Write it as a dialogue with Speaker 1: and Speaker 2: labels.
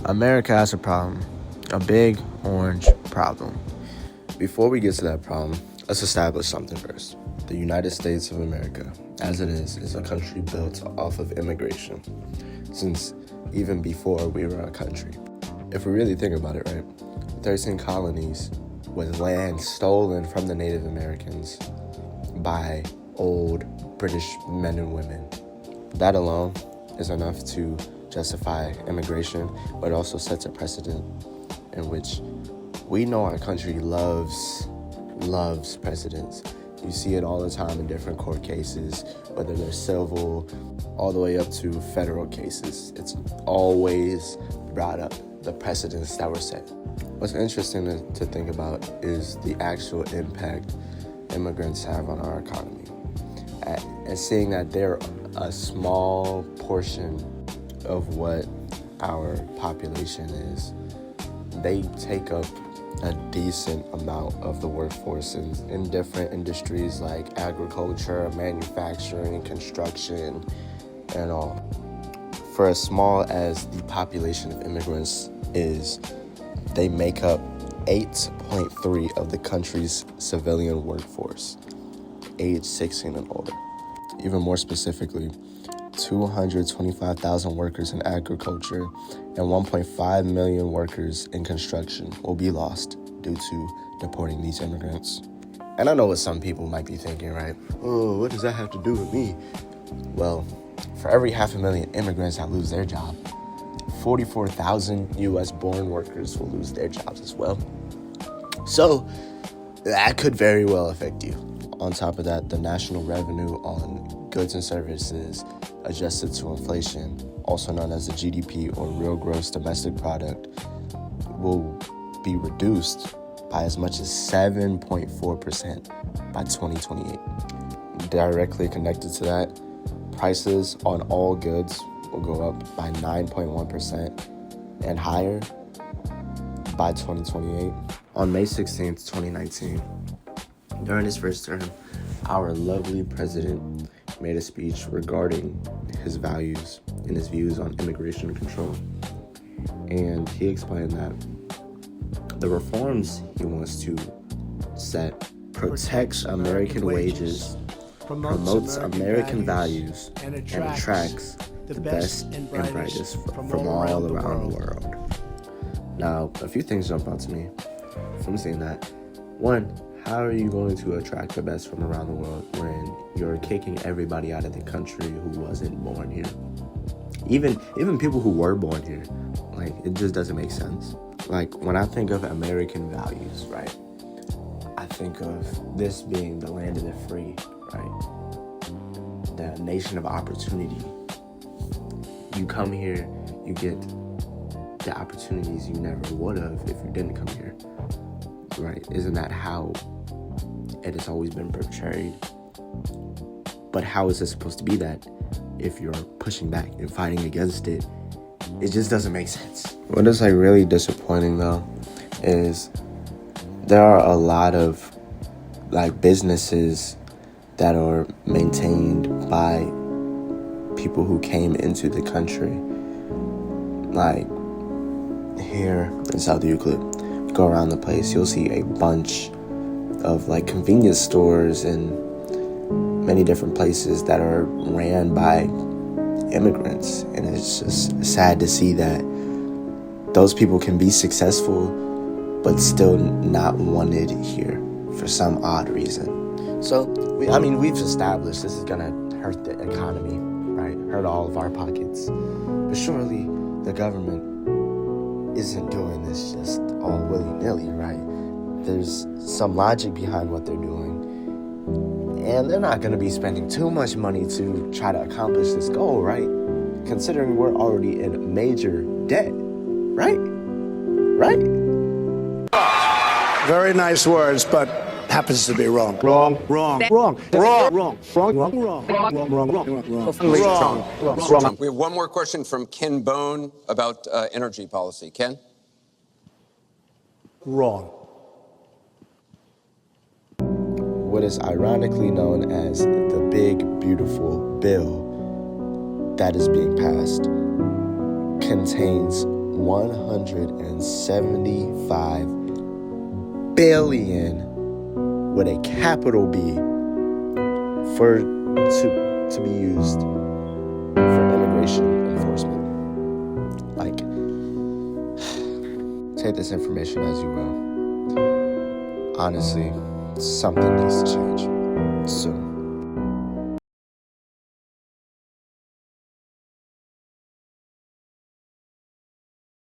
Speaker 1: America has a problem, a big orange problem. Before we get to that problem, let's establish something first. The United States of America, as it is a country built off of immigration, since even before we were a country. If we really think about it, right, 13 colonies with land stolen from the Native Americans by old British men and women. That alone is enough to justify immigration, but it also sets a precedent in which we know our country loves precedents. You see it all the time in different court cases, whether they're civil, all the way up to federal cases. It's always brought up, the precedents that were set. What's interesting to think about is the actual impact immigrants have on our economy. And seeing that they're a small portion of what our population is, they take up a decent amount of the workforce in different industries like agriculture, manufacturing, construction, and all. For as small as the population of immigrants is, they make up 8.3% of the country's civilian workforce, age 16 and older. Even more specifically, 225,000 workers in agriculture and 1.5 million workers in construction will be lost due to deporting these immigrants. And I know what some people might be thinking, right? Oh, what does that have to do with me? Well, for every 500,000 immigrants that lose their job, 44,000 U.S.-born workers will lose their jobs as well. So that could very well affect you. On top of that, the national revenue on goods and services adjusted to inflation, also known as the GDP or real gross domestic product, will be reduced by as much as 7.4% by 2028. Directly connected to that, prices on all goods will go up by 9.1% and higher by 2028. On May 16th, 2019, during his first term, our lovely president made a speech regarding his values and his views on immigration control. And he explained that the reforms he wants to set protects American wages, promotes American values, and attracts the best and brightest from all around the world. Now, a few things jump out to me from seeing that. One, how are you going to attract the best from around the world when you're kicking everybody out of the country who wasn't born here? Even people who were born here, like, it just doesn't make sense. Like, when I think of American values, right, I think of this being the land of the free, right? The nation of opportunity. You come here, you get the opportunities you never would have if you didn't come here, right? Isn't that how it has always been portrayed? But how is it supposed to be that if you're pushing back and fighting against it? It just doesn't make sense. What is like really disappointing though is there are a lot of like businesses that are maintained by people who came into the country. Like here in South Euclid, go around the place, you'll see a bunch of like convenience stores and many different places that are ran by immigrants. And it's just sad to see that those people can be successful but still not wanted here for some odd reason. So, we've established this is gonna hurt the economy, right? Hurt all of our pockets. But surely the government isn't doing this just all willy-nilly, right? There's some logic behind what they're doing. And they're not going to be spending too much money to try to accomplish this goal, right? Considering we're already in major debt, right? Right?
Speaker 2: Very nice words, but happens to be wrong. Wrong.
Speaker 3: We have one more question from Ken Bone about energy policy. Ken?
Speaker 2: Wrong.
Speaker 1: What is ironically known as the Big Beautiful Bill that is being passed contains $175 billion with a capital B to be used for immigration enforcement. Like, take this information as you will. Honestly, something needs to change.